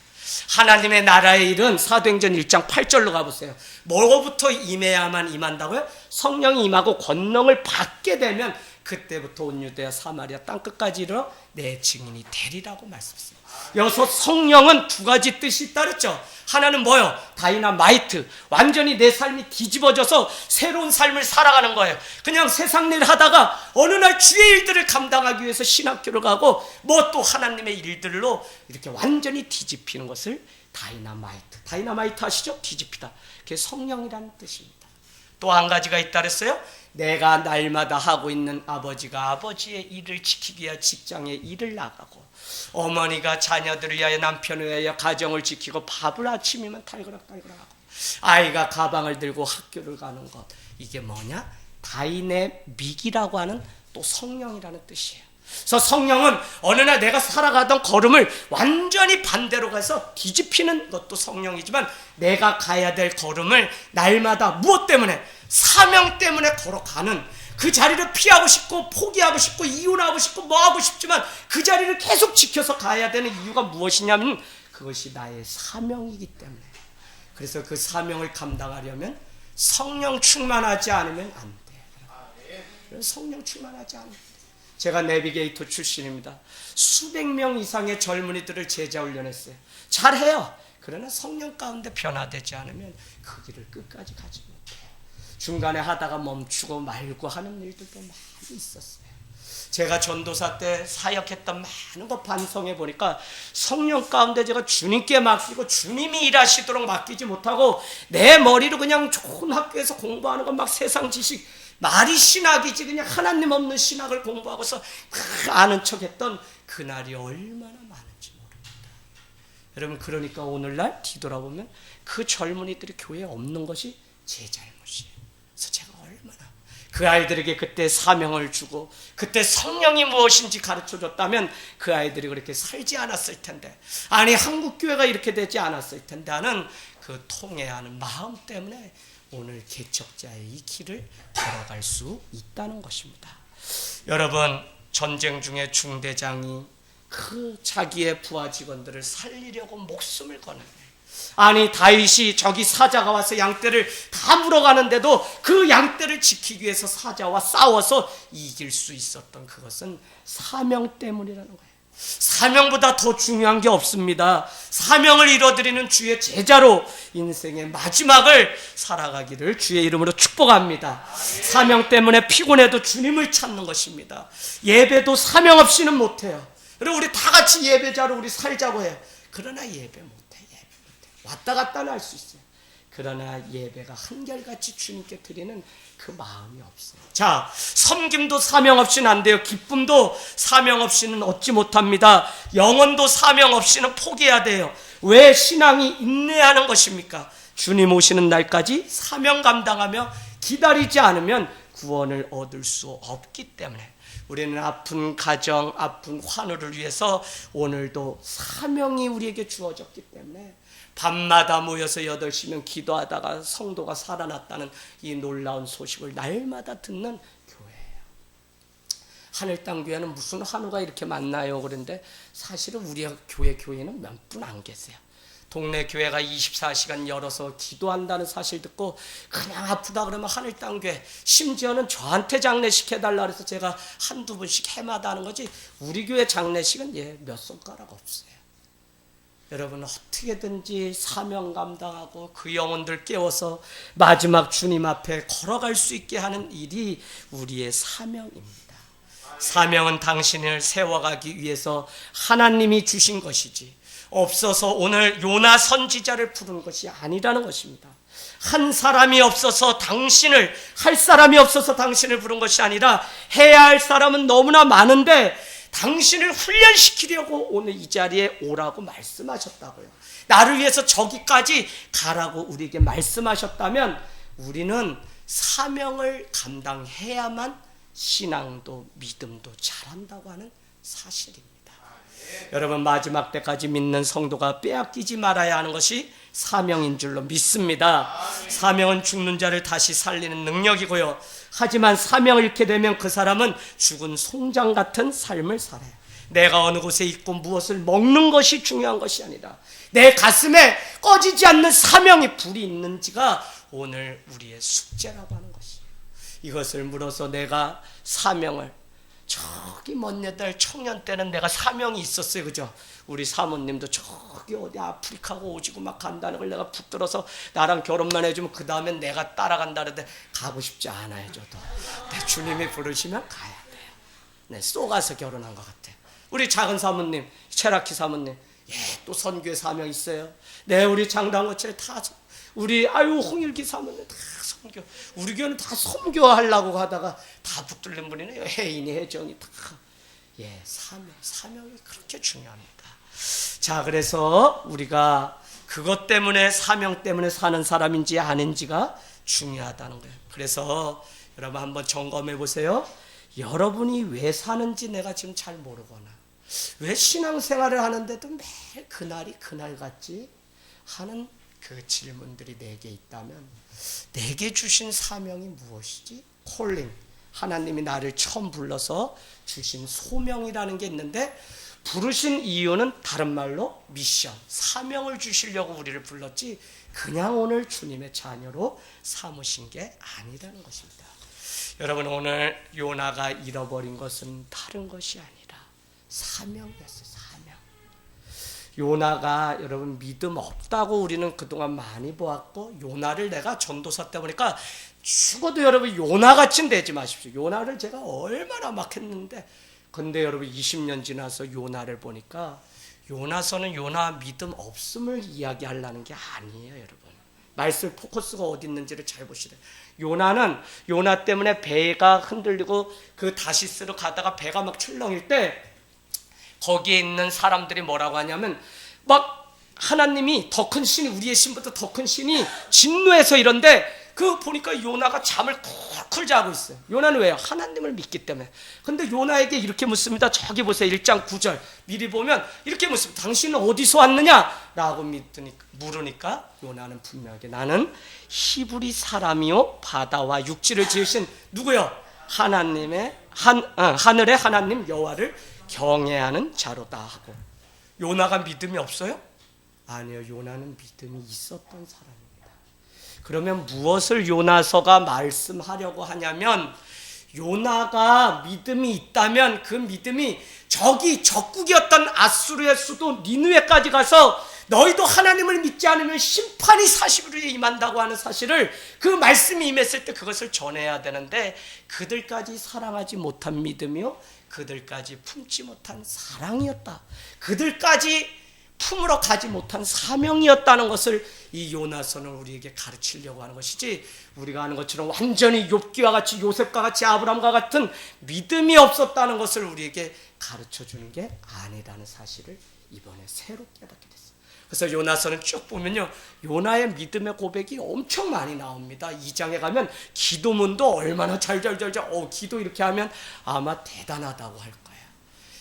하나님의 나라의 일은 사도행전 1장 8절로 가보세요. 뭐로부터 임해야만 임한다고요? 성령이 임하고 권능을 받게 되면 그때부터 온 유대와 사마리아 땅끝까지 이르러 내 증인이 되리라고 말씀했습니다. 여기서 성령은 두 가지 뜻이 있다 그랬죠. 하나는 뭐요? 다이나마이트. 완전히 내 삶이 뒤집어져서 새로운 삶을 살아가는 거예요. 그냥 세상 일 하다가 어느 날 주의 일들을 감당하기 위해서 신학교를 가고 뭐 또 하나님의 일들로 이렇게 완전히 뒤집히는 것을 다이나마이트. 다이나마이트 아시죠? 뒤집히다. 그게 성령이라는 뜻입니다. 또 한 가지가 있다 그랬어요. 내가 날마다 하고 있는 아버지가 아버지의 일을 지키기 위해 직장에 일을 나가고, 어머니가 자녀들을 위하여 남편을 위하여 가정을 지키고 밥을 아침이면 달그락달그락하고, 아이가 가방을 들고 학교를 가는 것, 이게 뭐냐? 다이내믹이라고 하는 또 성령이라는 뜻이에요. 그래서 성령은 어느 날 내가 살아가던 걸음을 완전히 반대로 가서 뒤집히는 것도 성령이지만, 내가 가야 될 걸음을 날마다 무엇 때문에? 사명 때문에 걸어가는, 그 자리를 피하고 싶고 포기하고 싶고 이혼하고 싶고 뭐 하고 싶지만 그 자리를 계속 지켜서 가야 되는 이유가 무엇이냐면 그것이 나의 사명이기 때문에. 그래서 그 사명을 감당하려면 성령 충만하지 않으면 안 돼. 성령 충만하지 않으면. 제가 내비게이터 출신입니다. 수백 명 이상의 젊은이들을 제자 훈련했어요. 잘해요. 그러나 성령 가운데 변화되지 않으면 그 길을 끝까지 가지 못해요. 중간에 하다가 멈추고 말고 하는 일들도 많이 있었어요. 제가 전도사 때 사역했던 많은 거 반성해 보니까 성령 가운데 제가 주님께 맡기고 주님이 일하시도록 맡기지 못하고 내 머리로 그냥 좋은 학교에서 공부하는 건 막 세상 지식, 말이 신학이지 그냥 하나님 없는 신학을 공부하고서 아는 척했던 그날이 얼마나 많은지 모릅니다. 여러분, 그러니까 오늘날 뒤돌아보면 그 젊은이들이 교회에 없는 것이 제 잘못이에요. 그래서 제가 얼마나 그 아이들에게 그때 사명을 주고 그때 성령이 무엇인지 가르쳐줬다면 그 아이들이 그렇게 살지 않았을 텐데, 아니 한국교회가 이렇게 되지 않았을 텐데 하는 그 통회하는 마음 때문에 오늘 개척자의 이 길을 걸어갈 수 있다는 것입니다. 여러분, 전쟁 중에 중대장이 그 자기의 부하 직원들을 살리려고 목숨을 거는 거예요. 아니 다윗이 저기 사자가 와서 양떼를 다 물어가는데도 그 양떼를 지키기 위해서 사자와 싸워서 이길 수 있었던 그것은 사명 때문이라는 거예요. 사명보다 더 중요한 게 없습니다. 사명을 이뤄드리는 주의 제자로 인생의 마지막을 살아가기를 주의 이름으로 축복합니다. 사명 때문에 피곤해도 주님을 찾는 것입니다. 예배도 사명 없이는 못해요. 그리고 우리 다 같이 예배자로 우리 살자고 해요. 그러나 예배 못해. 왔다 갔다 할 수 있어요. 그러나 예배가 한결같이 주님께 드리는 그 마음이 없어요. 자, 섬김도 사명 없이는 안 돼요. 기쁨도 사명 없이는 얻지 못합니다. 영혼도 사명 없이는 포기해야 돼요. 왜 신앙이 인내하는 것입니까? 주님 오시는 날까지 사명 감당하며 기다리지 않으면 구원을 얻을 수 없기 때문에. 우리는 아픈 가정, 아픈 환우를 위해서 오늘도 사명이 우리에게 주어졌기 때문에 밤마다 모여서 8시면 기도하다가 성도가 살아났다는 이 놀라운 소식을 날마다 듣는 교회예요. 하늘 땅 교회는 무슨 환우가 이렇게 많나요? 그런데 사실은 우리 교회는 몇 분 안 계세요. 동네 교회가 24시간 열어서 기도한다는 사실 듣고 그냥 아프다 그러면 하늘 땅 교회, 심지어는 저한테 장례식 해달라 그래서 제가 한두 번씩 해마다 하는 거지, 우리 교회 장례식은 몇 손가락 없어요. 여러분, 어떻게든지 사명 감당하고 그 영혼들 깨워서 마지막 주님 앞에 걸어갈 수 있게 하는 일이 우리의 사명입니다. 사명은 당신을 세워가기 위해서 하나님이 주신 것이지 없어서 오늘 요나 선지자를 부른 것이 아니라는 것입니다. 한 사람이 없어서 당신을, 할 사람이 없어서 당신을 부른 것이 아니라 해야 할 사람은 너무나 많은데 당신을 훈련시키려고 오늘 이 자리에 오라고 말씀하셨다고요. 나를 위해서 저기까지 가라고 우리에게 말씀하셨다면 우리는 사명을 감당해야만 신앙도 믿음도 잘한다고 하는 사실입니다. 여러분, 마지막 때까지 믿는 성도가 빼앗기지 말아야 하는 것이 사명인 줄로 믿습니다. 사명은 죽는 자를 다시 살리는 능력이고요. 하지만 사명을 잃게 되면 그 사람은 죽은 송장 같은 삶을 살아요. 내가 어느 곳에 있고 무엇을 먹는 것이 중요한 것이 아니라 내 가슴에 꺼지지 않는 사명의 불이 있는지가 오늘 우리의 숙제라고 하는 것이에요. 이것을 물어서 내가 사명을, 저기 먼 옛날 청년 때는 내가 사명이 있었어요. 그죠? 우리 사모님도 저기 어디 아프리카고 오지고 막 간다는 걸 내가 붙들어서 나랑 결혼만 해주면 그 다음엔 내가 따라간다 그러는데 가고 싶지 않아요. 저도 내 주님이 부르시면 가야 돼요. 네, 쏘가서 결혼한 것 같아요. 우리 작은 사모님, 체라키 사모님, 예, 또 선교의 사명 있어요. 네, 우리 장당어체 다 우리 홍일기 사모님 다 선교, 우리 교회는 다 선교하려고 하다가 다 붙들린 분이네요. 혜인이, 혜정이 다. 예, 사명이 그렇게 중요합니다. 자, 그래서 우리가 그것 때문에, 사명 때문에 사는 사람인지 아닌지가 중요하다는 거예요. 그래서 여러분 한번 점검해 보세요. 여러분이 왜 사는지 내가 지금 잘 모르거나, 왜 신앙생활을 하는데도 매일 그날이 그날 같지 하는 그 질문들이 내게 있다면, 내게 주신 사명이 무엇이지? 콜링, 하나님이 나를 처음 불러서 주신 소명이라는 게 있는데, 부르신 이유는 다른 말로 미션, 사명을 주시려고 우리를 불렀지 그냥 오늘 주님의 자녀로 삼으신 게 아니라는 것입니다. 여러분, 오늘 요나가 잃어버린 것은 다른 것이 아니라 사명이었어요. 사명. 요나가 여러분 믿음 없다고 우리는 그동안 많이 보았고, 요나를 내가 전도사 때 보니까 죽어도 여러분 요나같이 되지 마십시오. 요나를 제가 얼마나 막 했는데, 근데 여러분 20년 지나서 요나를 보니까 요나서는 요나 믿음 없음을 이야기하려는 게 아니에요. 여러분, 말씀 포커스가 어디 있는지를 잘 보시래요. 요나는 요나 때문에 배가 흔들리고 그 다시스로 가다가 배가 막 출렁일 때 거기에 있는 사람들이 뭐라고 하냐면, 막 하나님이 더 큰 신이, 우리의 신부터 더 큰 신이 진노해서 이런데, 그 보니까 요나가 잠을 쿨쿨 자고 있어요. 요나는 왜요? 하나님을 믿기 때문에. 근데 요나에게 이렇게 묻습니다. 저기 보세요. 1장 9절 미리 보면 이렇게 묻습니다. 당신은 어디서 왔느냐? 라고 물으니까 요나는 분명하게 나는 히브리 사람이요 바다와 육지를 지으신 누구요? 하나님의 하늘의 하나님 여호와를 경외하는 자로다 하고. 요나가 믿음이 없어요? 아니요, 요나는 믿음이 있었던 사람입니다. 그러면 무엇을 요나서가 말씀하려고 하냐면, 요나가 믿음이 있다면 그 믿음이 저기 적국이었던 아수르의 수도 니느웨까지 가서 너희도 하나님을 믿지 않으면 심판이 40일 후에 임한다고 하는 사실을, 그 말씀이 임했을 때 그것을 전해야 되는데, 그들까지 사랑하지 못한 믿음이요, 그들까지 품지 못한 사랑이었다, 그들까지 품으러 가지 못한 사명이었다는 것을 이 요나서는 우리에게 가르치려고 하는 것이지, 우리가 아는 것처럼 완전히 욥기와 같이, 요셉과 같이, 아브라함과 같은 믿음이 없었다는 것을 우리에게 가르쳐주는 게 아니라는 사실을 이번에 새로 깨닫게 됐어요. 그래서 요나서는 쭉 보면요, 요나의 믿음의 고백이 엄청 많이 나옵니다. 2장에 가면 기도문도 얼마나 기도 이렇게 하면 아마 대단하다고 할 거예요.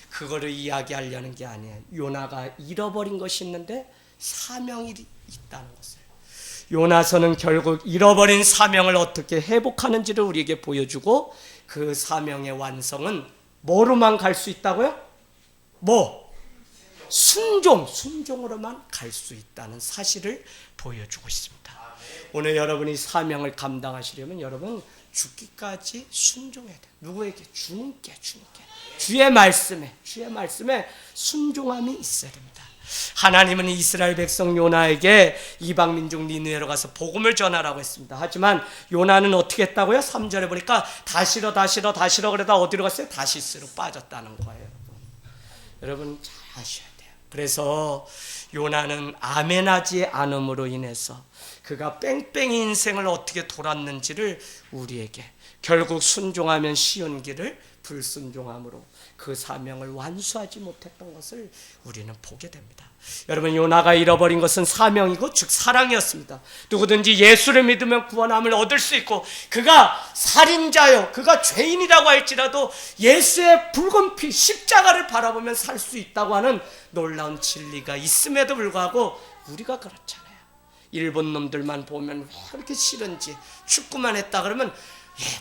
그거를 이야기하려는 게 아니에요. 요나가 잃어버린 것이 있는데 사명이 있다는 것을. 요나서는 결국 잃어버린 사명을 어떻게 회복하는지를 우리에게 보여주고, 그 사명의 완성은 뭐로만 갈 수 있다고요? 순종으로만 갈 수 있다는 사실을 보여주고 있습니다. 오늘 여러분이 사명을 감당하시려면 여러분 죽기까지 순종해야 돼요. 누구에게? 주님께. 주의 말씀에 순종함이 있어야 됩니다. 하나님은 이스라엘 백성 요나에게 이방 민족 니느웨로 가서 복음을 전하라고 했습니다. 하지만 요나는 어떻게 했다고요? 3절에 보니까 다시러 그러다 어디로 갔어요? 다시스로 빠졌다는 거예요. 여러분 잘 아셔야 돼요. 그래서 요나는 아멘하지 않음으로 인해서 그가 뺑뺑이 인생을 어떻게 돌았는지를 우리에게, 결국 순종하면 쉬운 길을 불순종함으로 그 사명을 완수하지 못했던 것을 우리는 보게 됩니다. 여러분, 요나가 잃어버린 것은 사명이고 즉 사랑이었습니다. 누구든지 예수를 믿으면 구원함을 얻을 수 있고, 그가 살인자요, 그가 죄인이라고 할지라도 예수의 붉은 피 십자가를 바라보면 살 수 있다고 하는 놀라운 진리가 있음에도 불구하고 우리가 그렇잖아요. 일본 놈들만 보면 왜 그렇게 싫은지, 축구만 했다 그러면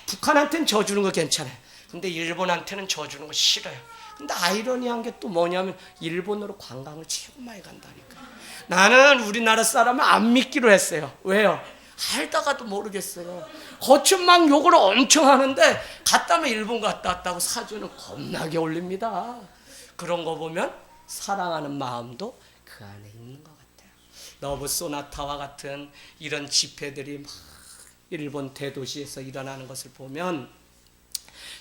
북한한테는 져주는 거 괜찮아요. 근데 일본한테는 져주는 거 싫어요. 근데 아이러니한 게 또 뭐냐면 일본으로 관광을 최고 많이 간다니까. 나는 우리나라 사람을 안 믿기로 했어요. 왜요? 알다가도 모르겠어요. 겉은 막 욕을 엄청 하는데 갔다면 일본 갔다 왔다고 사주는 겁나게 올립니다. 그런 거 보면 사랑하는 마음도 그 안에 있는 것 같아요. 러브 소나타와 같은 이런 집회들이 막 일본 대도시에서 일어나는 것을 보면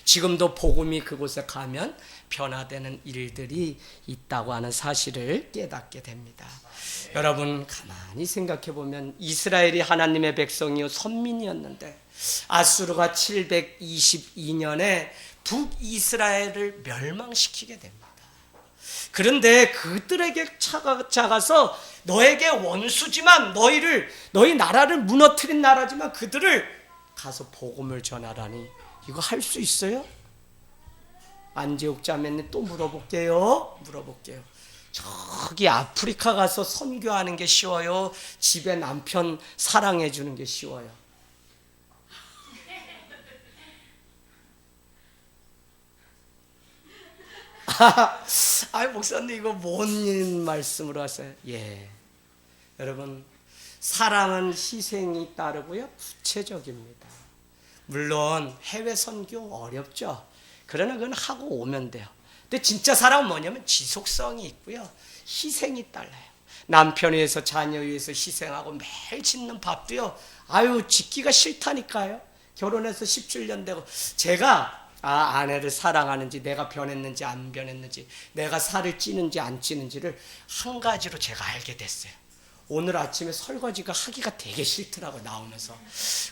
지금도 복음이 그곳에 가면 변화되는 일들이 있다고 하는 사실을 깨닫게 됩니다. 여러분 가만히 생각해 보면 이스라엘이 하나님의 백성이요 선민이었는데 아수르가 722년에 북이스라엘을 멸망시키게 됩니다. 그런데 그들에게 찾아가서 너에게 원수지만 너희 나라를 무너뜨린 나라지만 그들을 가서 복음을 전하라니 이거 할 수 있어요? 안지옥 자매님 또 물어볼게요. 저기 아프리카 가서 선교하는 게 쉬워요? 집에 남편 사랑해 주는 게 쉬워요? 목사님 이거 뭔 말씀으로 하세요? 예, 여러분 사랑은 희생이 따르고요 구체적입니다. 물론 해외 선교 어렵죠. 그러나 그건 하고 오면 돼요. 근데 진짜 사랑은 뭐냐면 지속성이 있고요 희생이 따라요. 남편 위해서 자녀 위해서 희생하고 매일 짓는 밥도요 짓기가 싫다니까요. 결혼해서 17년 되고 제가 아내를 사랑하는지 내가 변했는지 안 변했는지 내가 살을 찌는지 안 찌는지를 한 가지로 제가 알게 됐어요. 오늘 아침에 설거지가 하기가 되게 싫더라고요 나오면서.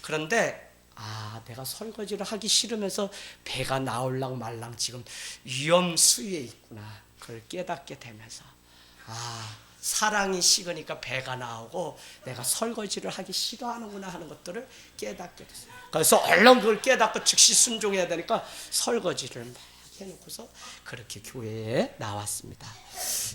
그런데 내가 설거지를 하기 싫으면서 배가 나올랑 말랑 지금 위험 수위에 있구나. 그걸 깨닫게 되면서 사랑이 식으니까 배가 나오고 내가 설거지를 하기 싫어하는구나 하는 것들을 깨닫게 됐어요. 그래서 얼른 그걸 깨닫고 즉시 순종해야 되니까 설거지를 막 해놓고서 그렇게 교회에 나왔습니다.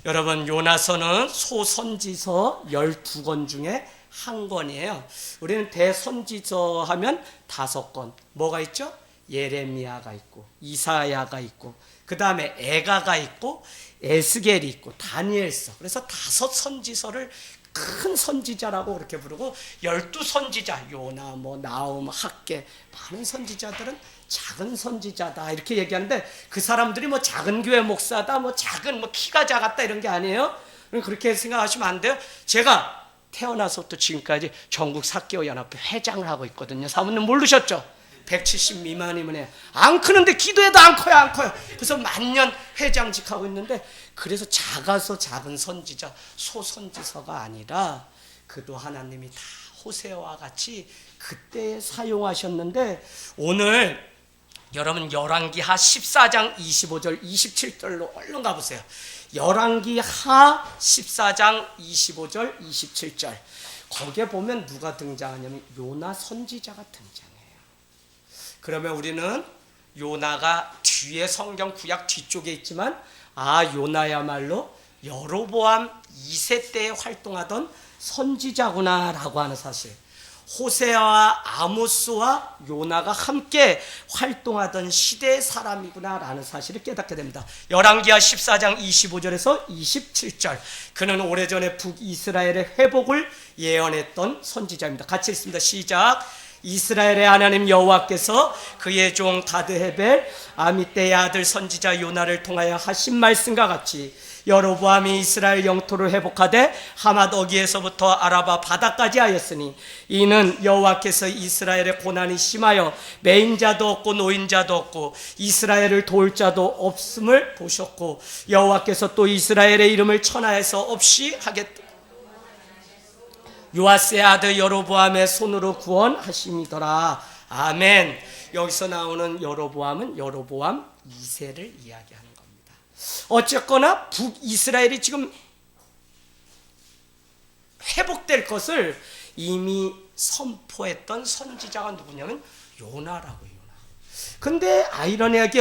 여러분 요나서는 소선지서 12권 중에 한 권이에요. 우리는 대선지서 하면 5권. 뭐가 있죠? 예레미야가 있고 이사야가 있고 그 다음에 에가가 있고 에스겔이 있고 다니엘서. 그래서 5 선지서를 큰 선지자라고 그렇게 부르고 12 선지자 요나 나움 학개 많은 선지자들은 작은 선지자다 이렇게 얘기하는데 그 사람들이 작은 교회 목사다 작은 키가 작았다 이런 게 아니에요. 그렇게 생각하시면 안 돼요. 제가 태어나서부터 지금까지 전국 사개오연합회 회장을 하고 있거든요. 사모님 모르셨죠? 170 미만이면 해요. 안 크는데 기도해도 안 커요. 그래서 만년 회장직 하고 있는데 그래서 작아서 작은 선지자 소선지서가 아니라 그도 하나님이 다 호세아와 같이 그때 사용하셨는데 오늘 여러분 열왕기하 14장 25절 27절로 얼른 가보세요. 열왕기하 14장 25절 27절 거기에 보면 누가 등장하냐면 요나 선지자가 등장해요. 그러면 우리는 요나가 뒤에 성경 구약 뒤쪽에 있지만 요나야말로 여로보암 2세 때 활동하던 선지자구나 라고 하는 사실. 호세아와 아모스와 요나가 함께 활동하던 시대의 사람이구나 라는 사실을 깨닫게 됩니다. 열왕기하 14장 25절에서 27절 그는 오래전에 북이스라엘의 회복을 예언했던 선지자입니다. 같이 읽습니다. 시작. 이스라엘의 하나님 여호와께서 그의 종 가드헤벨 아미떼의 아들 선지자 요나를 통하여 하신 말씀과 같이 여로보암이 이스라엘 영토를 회복하되 하맛 어기에서부터 아라바 바다까지 하였으니 이는 여호와께서 이스라엘의 고난이 심하여 매인자도 없고 노인자도 없고 이스라엘을 도울 자도 없음을 보셨고 여호와께서 또 이스라엘의 이름을 천하에서 없이 하겠다. 요아스의 아들 여로보암의 손으로 구원하심이더라. 아멘. 여기서 나오는 여로보암은 여로보암 2세를 이야기하는 겁니다. 어쨌거나 북이스라엘이 지금 회복될 것을 이미 선포했던 선지자가 누구냐면 요나라고. 근데 아이러니하게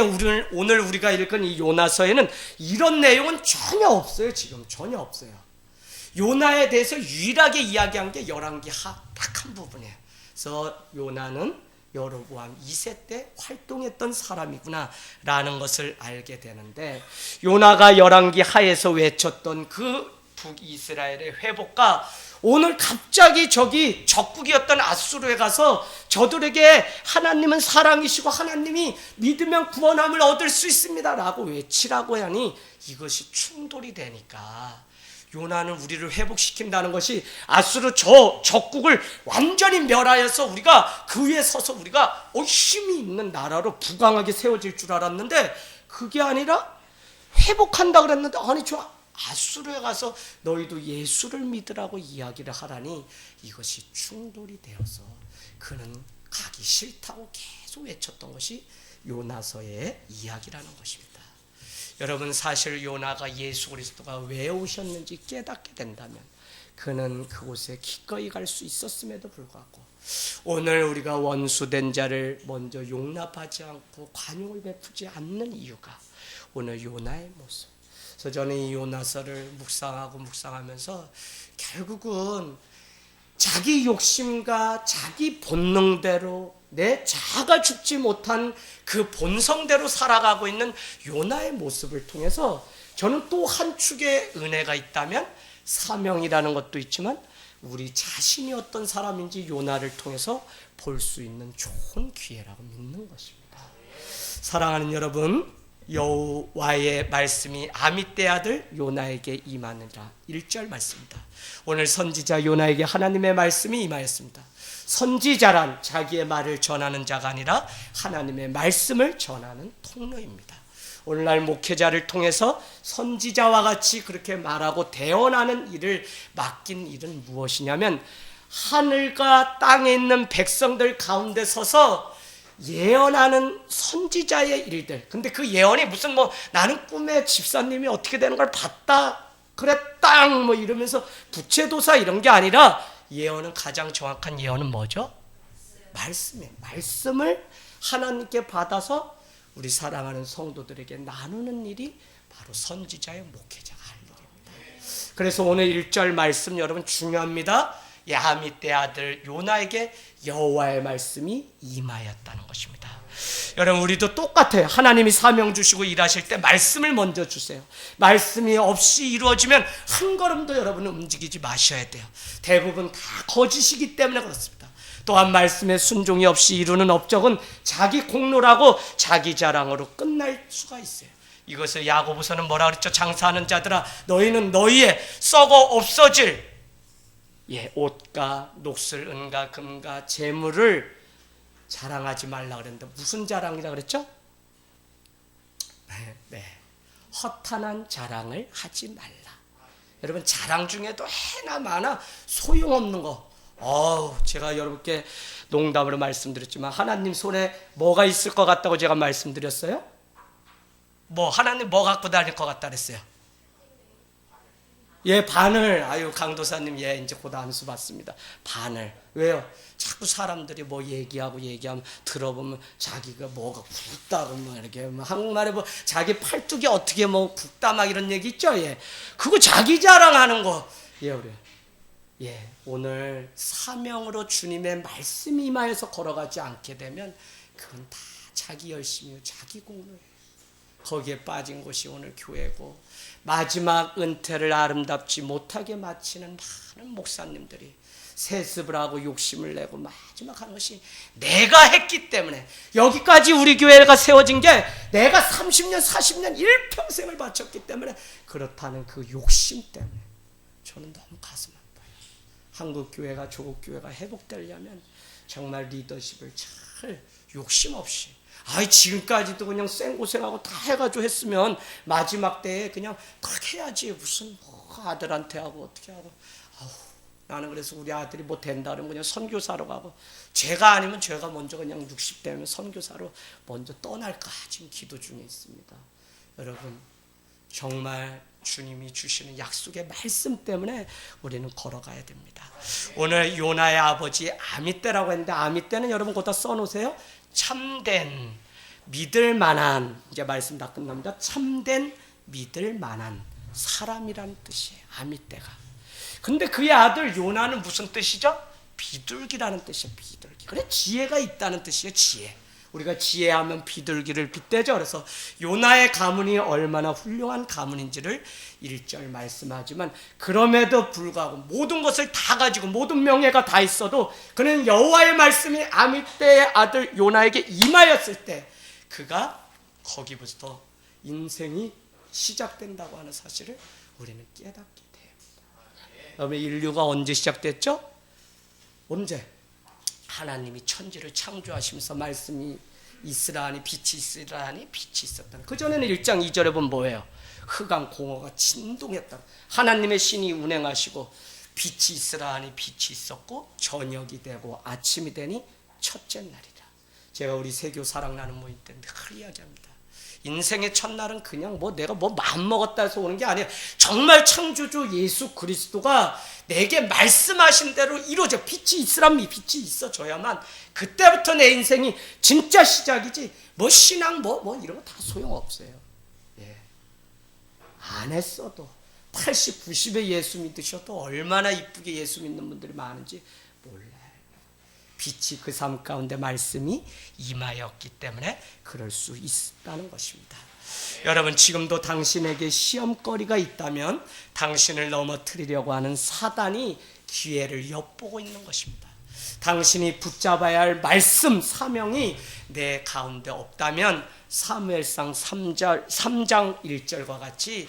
오늘 우리가 읽은 이 요나서에는 이런 내용은 전혀 없어요. 지금 전혀 없어요. 요나에 대해서 유일하게 이야기한 게 열왕기하 딱 한 부분이에요. 그래서 요나는 여로보암 2세 때 활동했던 사람이구나 라는 것을 알게 되는데, 요나가 열왕기 하에서 외쳤던 그 북이스라엘의 회복과 오늘 갑자기 저기 적국이었던 아수르에 가서 저들에게 하나님은 사랑이시고 하나님이 믿으면 구원함을 얻을 수 있습니다 라고 외치라고 하니 이것이 충돌이 되니까, 요나는 우리를 회복시킨다는 것이 아수르 저 적국을 완전히 멸하여서 우리가 그 위에 서서 우리가 힘이 있는 나라로 부강하게 세워질 줄 알았는데, 그게 아니라 회복한다 그랬는데, 아니 저 아수르에 가서 너희도 예수를 믿으라고 이야기를 하라니 이것이 충돌이 되어서 그는 가기 싫다고 계속 외쳤던 것이 요나서의 이야기라는 것입니다. 여러분, 사실 요나가 예수 그리스도가 왜 오셨는지 깨닫게 된다면 그는 그곳에 기꺼이 갈 수 있었음에도 불구하고, 오늘 우리가 원수된 자를 먼저 용납하지 않고 관용을 베푸지 않는 이유가 오늘 요나의 모습. 그래서 저는 이 요나서를 묵상하면서 결국은 자기 욕심과 자기 본능대로 내 자아가 죽지 못한 그 본성대로 살아가고 있는 요나의 모습을 통해서 저는 또 한 축의 은혜가 있다면 사명이라는 것도 있지만 우리 자신이 어떤 사람인지 요나를 통해서 볼 수 있는 좋은 기회라고 믿는 것입니다. 사랑하는 여러분, 여호와의 말씀이 아미떼 아들 요나에게 임하느라 1절 말씀입니다. 오늘 선지자 요나에게 하나님의 말씀이 임하였습니다. 선지자란 자기의 말을 전하는 자가 아니라 하나님의 말씀을 전하는 통로입니다. 오늘날 목회자를 통해서 선지자와 같이 그렇게 말하고 대언하는 일을 맡긴 일은 무엇이냐면, 하늘과 땅에 있는 백성들 가운데 서서 예언하는 선지자의 일들. 근데 그 예언이 무슨 나는 꿈에 집사님이 어떻게 되는 걸 봤다 그랬다 이러면서 부채도사 이런 게 아니라, 예언은 가장 정확한 예언은 뭐죠? 말씀이에요. 말씀을 하나님께 받아서 우리 사랑하는 성도들에게 나누는 일이 바로 선지자의 목회자가 할 일입니다. 그래서 오늘 1절 말씀 여러분 중요합니다. 아미떼 아들 요나에게 여호와의 말씀이 임하였다는 것입니다. 여러분, 우리도 똑같아요. 하나님이 사명 주시고 일하실 때 말씀을 먼저 주세요. 말씀이 없이 이루어지면 한 걸음도 여러분은 움직이지 마셔야 돼요. 대부분 다 거짓이기 때문에 그렇습니다. 또한 말씀에 순종이 없이 이루는 업적은 자기 공로라고 자기 자랑으로 끝날 수가 있어요. 이것을 야고보서는 뭐라 그랬죠? 장사하는 자들아, 너희는 너희의 썩어 없어질 옷과 녹슬 은과 금과 재물을 자랑하지 말라 그랬는데, 무슨 자랑이라 그랬죠? 허탄한 자랑을 하지 말라. 여러분, 자랑 중에도 해나 마나 소용없는 거. 제가 여러분께 농담으로 말씀드렸지만 하나님 손에 뭐가 있을 것 같다고 제가 말씀드렸어요? 하나님 뭐 갖고 다닐 것 같다 그랬어요? 바늘. 강도사님 이제 곧 안수 받습니다. 바늘. 왜요? 자꾸 사람들이 얘기하면 들어보면 자기가 뭐가 굵다고 이렇게 한국말에 자기 팔뚝이 어떻게 굵다 이런 얘기 있죠? 그거 자기 자랑하는 거. 우리 오늘 사명으로 주님의 말씀이 임하여서 걸어가지 않게 되면 그건 다 자기 열심이요, 자기 공로예요. 거기에 빠진 곳이 오늘 교회고, 마지막 은퇴를 아름답지 못하게 마치는 많은 목사님들이 세습을 하고 욕심을 내고 마지막 하는 것이 내가 했기 때문에, 여기까지 우리 교회가 세워진 게 내가 30년 40년 일평생을 바쳤기 때문에 그렇다는 그 욕심 때문에 저는 너무 가슴 아파요. 한국 교회가, 조국 교회가 회복되려면 정말 리더십을 잘 욕심 없이, 지금까지도 그냥 생고생하고 다 해가지고 했으면 마지막 때에 그냥 딱 해야지. 무슨 아들한테 하고 어떻게 하고. 나는 그래서 우리 아들이 된다 그러면 그냥 선교사로 가고, 제가 아니면 제가 먼저 그냥 60대면 선교사로 먼저 떠날까 지금 기도 중에 있습니다. 여러분, 정말 주님이 주시는 약속의 말씀 때문에 우리는 걸어가야 됩니다. 오늘 요나의 아버지 아미떼라고 했는데, 아미떼는 여러분 거기다 써놓으세요. 참된, 믿을 만한, 이제 말씀 다 끝납니다. 참된, 믿을 만한 사람이란 뜻이에요, 아미떼가. 근데 그의 아들 요나는 무슨 뜻이죠? 비둘기라는 뜻이에요. 비둘기. 그래 지혜가 있다는 뜻이에요. 지혜. 우리가 지혜하면 비둘기를 빗대죠. 그래서 요나의 가문이 얼마나 훌륭한 가문인지를 1절 말씀하지만 그럼에도 불구하고 모든 것을 다 가지고 모든 명예가 다 있어도 그는 여호와의 말씀이 아미떼의 아들 요나에게 임하였을 때 그가 거기부터 인생이 시작된다고 하는 사실을 우리는 깨닫게 됩니다. 그러면 인류가 언제 시작됐죠? 언제? 하나님이 천지를 창조하시면서 말씀이 있으라 하니 빛이 있으라 하니 빛이 있었다. 그전에는 1장 2절에 보면 뭐예요? 흑암 공허가 진동했다. 하나님의 신이 운행하시고 빛이 있으라 하니 빛이 있었고 저녁이 되고 아침이 되니 첫째 날이라. 제가 우리 세교 사랑나는 모임 때 늘 이야기합니다. 인생의 첫날은 그냥 내가 마음먹었다 해서 오는 게 아니에요. 정말 창조주 예수 그리스도가 내게 말씀하신 대로 이루어져. 빛이 있으라면 빛이 있어져야만 그때부터 내 인생이 진짜 시작이지. 신앙 이런 거 다 소용없어요. 예. 안 했어도 80, 90에 예수 믿으셔도 얼마나 이쁘게 예수 믿는 분들이 많은지 몰라요. 빛이 그 삶 가운데 말씀이 임하였기 때문에 그럴 수 있다는 것입니다. 여러분 지금도 당신에게 시험거리가 있다면 당신을 넘어뜨리려고 하는 사단이 기회를 엿보고 있는 것입니다. 당신이 붙잡아야 할 말씀 사명이 내 가운데 없다면 사무엘상 3장 1절과 같이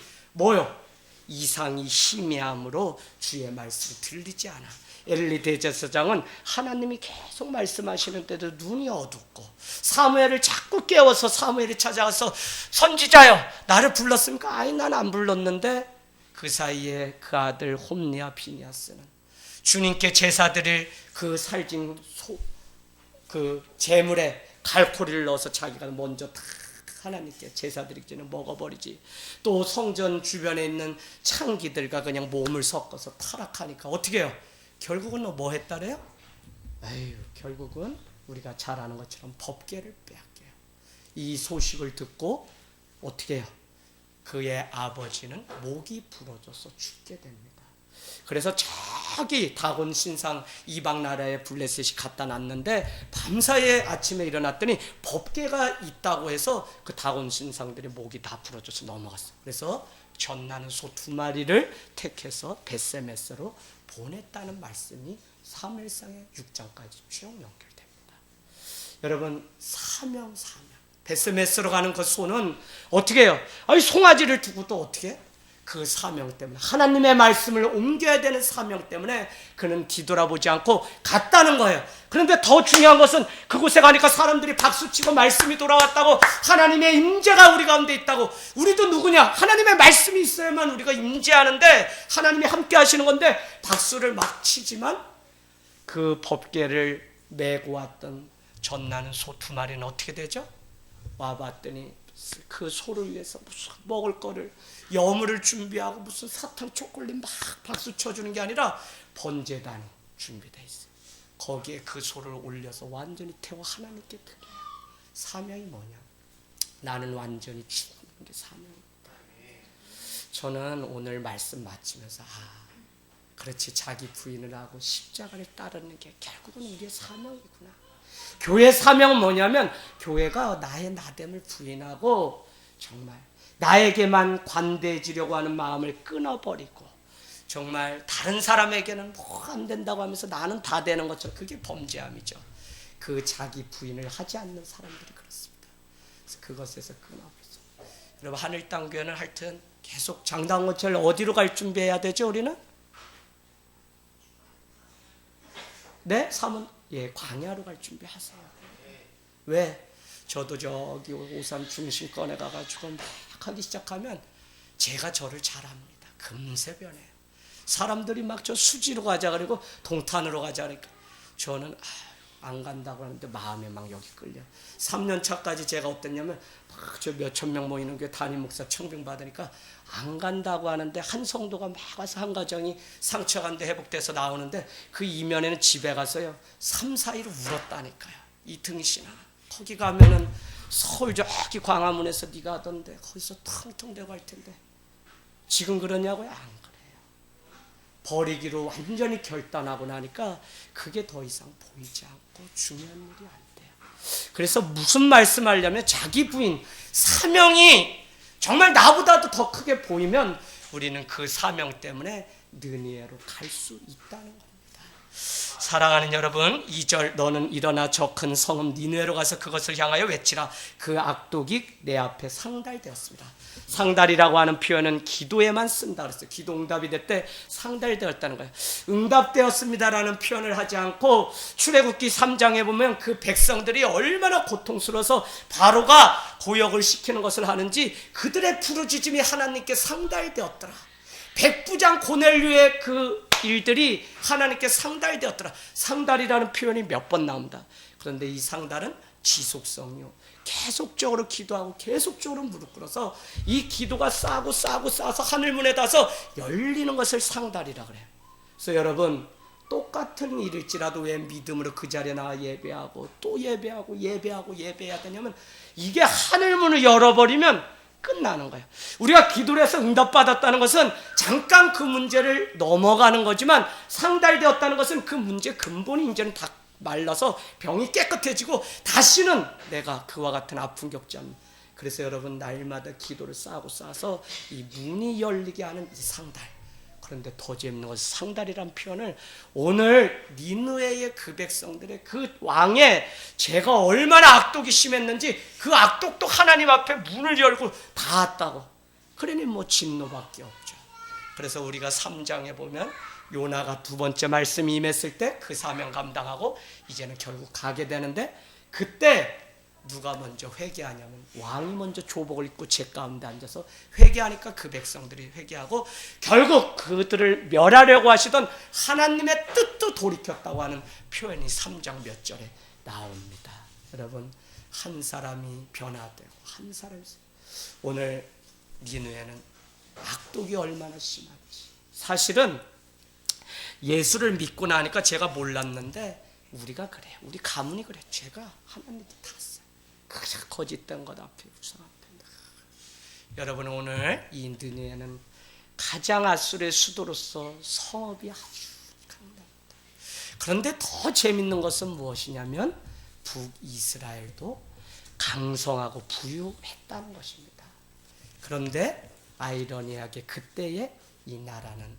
이상이 희미함으로 주의 말씀이 들리지 않아. 엘리 대제사장은 하나님이 계속 말씀하시는데도 눈이 어둡고 사무엘을 자꾸 깨워서 사무엘이 찾아가서 선지자여 나를 불렀습니까? 아니 난 안 불렀는데 그 사이에 그 아들 홈리와 비니아스는 주님께 제사 드릴 그 살진 그 제물에 갈코리를 넣어서 자기가 먼저 다 하나님께 제사 드리기 전에 먹어버리지. 또 성전 주변에 있는 창기들과 그냥 몸을 섞어서 타락하니까 어떻게 해요? 결국은 뭐 했다래요? 결국은 우리가 잘 아는 것처럼 법궤를 빼앗겨요. 이 소식을 듣고 어떻게 해요? 그의 아버지는 목이 부러져서 죽게 됩니다. 그래서 저기 다곤 신상 이방 나라에 블레셋이 갖다 놨는데 밤사이에 아침에 일어났더니 법궤가 있다고 해서 그 다곤 신상들의 목이 다 부러져서 넘어갔어요. 그래서 전나는 소 2마리를 택해서 벳세메스로 보냈다는 말씀이 사무엘상의 6장까지 쭉 연결됩니다. 여러분 사명 벳세메스로 가는 그 소는 어떻게 해요? 송아지를 두고 또 어떻게 해? 그 사명 때문에 하나님의 말씀을 옮겨야 되는 사명 때문에 그는 뒤돌아보지 않고 갔다는 거예요. 그런데 더 중요한 것은 그곳에 가니까 사람들이 박수치고 말씀이 돌아왔다고 하나님의 임재가 우리 가운데 있다고. 우리도 누구냐? 하나님의 말씀이 있어야만 우리가 임재하는데 하나님이 함께 하시는 건데 박수를 막 치지만 그 법궤를 메고 왔던 전나는 소 2마리는 어떻게 되죠? 와봤더니 그 소를 위해서 무슨 먹을 거를 여물을 준비하고 무슨 사탕 초콜릿 막 박수 쳐주는 게 아니라 번제단이 준비되어 있어요. 거기에 그 소를 올려서 완전히 태워 하나님께 드려요. 사명이 뭐냐? 나는 완전히 죽는 게 사명입니다. 저는 오늘 말씀 마치면서 그렇지 자기 부인을 하고 십자가를 따르는 게 결국은 우리의 사명이구나. 교회 사명은 뭐냐면 교회가 나의 나됨을 부인하고 정말 나에게만 관대해지려고 하는 마음을 끊어버리고 정말 다른 사람에게는 뭐 안 된다고 하면서 나는 다 되는 것처럼 그게 범죄함이죠. 그 자기 부인을 하지 않는 사람들이 그렇습니다. 그래서 그것에서 끊어버리죠. 여러분 하늘 땅 교회는 하여튼 계속 장당원철 어디로 갈 준비해야 되죠? 우리는? 네? 광야로 갈 준비하세요. 왜? 저도 저기 오산 중심 꺼내 가가지고 막 하기 시작하면 제가 저를 잘 압니다. 금세 변해요. 사람들이 막 저 수지로 가자 그러고 동탄으로 가자 그러니까 저는 안 간다고 하는데 마음에 막 여기 끌려. 3년 차까지 제가 어땠냐면 막 저 몇천 명 모이는 교회 담임 목사 청빙 받으니까 안 간다고 하는데 한 성도가 막 와서 한 가정이 상처가 돼 회복돼서 나오는데 그 이면에는 집에 가서요 3, 4일 울었다니까요. 이 등신아 거기 가면은 서울 저기 광화문에서 네가 하던데 거기서 텅텅대고 할 텐데 지금 그러냐고요? 안 그래요. 버리기로 완전히 결단하고 나니까 그게 더 이상 보이지 않고 중요한 일이 안 돼요. 그래서 무슨 말씀하려면 자기 부인 사명이 정말 나보다도 더 크게 보이면 우리는 그 사명 때문에 느니에로 갈 수 있다는 겁니다. 사랑하는 여러분, 2절 너는 일어나 저 큰 성읍 니느웨로 가서 그것을 향하여 외치라. 그 악독이 내 앞에 상달되었습니다. 상달이라고 하는 표현은 기도에만 쓴다 그랬어요. 기도 응답이 될 때 상달되었다는 거예요. 응답되었습니다라는 표현을 하지 않고 출애굽기 3장에 보면 그 백성들이 얼마나 고통스러워서 바로가 고역을 시키는 것을 하는지 그들의 부르짖음이 하나님께 상달되었더라. 백부장 고넬료의 그 일들이 하나님께 상달되었더라. 상달이라는 표현이 몇 번 나옵니다. 그런데 이 상달은 지속성이요. 계속적으로 기도하고 계속적으로 무릎 꿇어서 이 기도가 쌓아서 하늘문에 닿아서 열리는 것을 상달이라 그래요. 그래서 여러분, 똑같은 일일지라도 왜 믿음으로 그 자리에 나와 예배하고 또 예배해야 되냐면 이게 하늘문을 열어버리면 끝나는 거예요. 우리가 기도를 해서 응답받았다는 것은 잠깐 그 문제를 넘어가는 거지만 상달되었다는 것은 그 문제 근본이 이제는 다 말라서 병이 깨끗해지고 다시는 내가 그와 같은 아픔 겪지 않는. 그래서 여러분, 날마다 기도를 쌓아서 이 문이 열리게 하는 이 상달. 그런데 더 재밌는 것은 상달이란 표현을 오늘 니느웨의 그 백성들의 그 왕의 죄가 얼마나 악독이 심했는지 그 악독도 하나님 앞에 문을 열고 닿았다고. 그러니 뭐 진노밖에 없죠. 그래서 우리가 3장에 보면 요나가 두 번째 말씀이 임했을 때 그 사명 감당하고 이제는 결국 가게 되는데 그때 누가 먼저 회개하냐면 왕이 먼저 조복을 입고 제 가운데 앉아서 회개하니까 그 백성들이 회개하고 결국 그들을 멸하려고 하시던 하나님의 뜻도 돌이켰다고 하는 표현이 3장 몇 절에 나옵니다. 여러분, 한 사람이 변화되고 한 사람이 오늘 니느웨는 악독이 얼마나 심한지 사실은 예수를 믿고 나니까 제가 몰랐는데 우리가 그래요. 우리 가문이 그래. 죄가 하나님께 탔어요. 거짓된 것 앞에 우상한 된다. 여러분, 오늘 이 니느웨는 가장 아수르의 수도로서 성읍이 아주 강합니다. 그런데 더 재밌는 것은 무엇이냐면 북이스라엘도 강성하고 부유했다는 것입니다. 그런데 아이러니하게 그때의 이 나라는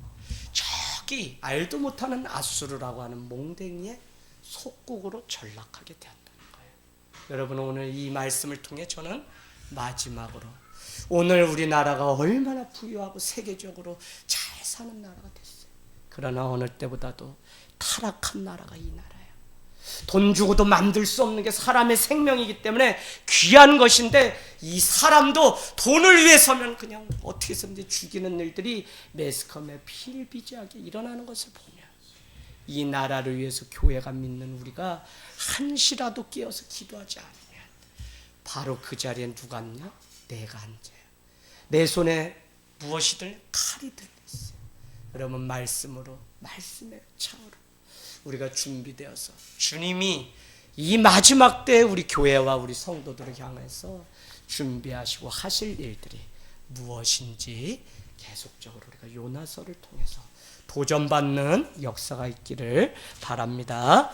저기 알도 못하는 아수르라고 하는 몽댕이의 속국으로 전락하게 되었다. 여러분, 오늘 이 말씀을 통해 저는 마지막으로 오늘 우리나라가 얼마나 부유하고 세계적으로 잘 사는 나라가 됐어요. 그러나 어느 때보다도 타락한 나라가 이 나라예요. 돈 주고도 만들 수 없는 게 사람의 생명이기 때문에 귀한 것인데 이 사람도 돈을 위해서면 그냥 어떻게 해서든지 죽이는 일들이 매스컴에 필비지하게 일어나는 것을 보면 이 나라를 위해서 교회가 믿는 우리가 한시라도 깨어서 기도하지 않으면 바로 그 자리에 누가 앉냐? 내가 앉아요. 내 손에 무엇이든 칼이 들려있어요. 여러분, 말씀으로, 말씀의 창으로 우리가 준비되어서 주님이 이 마지막 때에 우리 교회와 우리 성도들을 향해서 준비하시고 하실 일들이 무엇인지 계속적으로 우리가 요나서를 통해서 도전받는 역사가 있기를 바랍니다.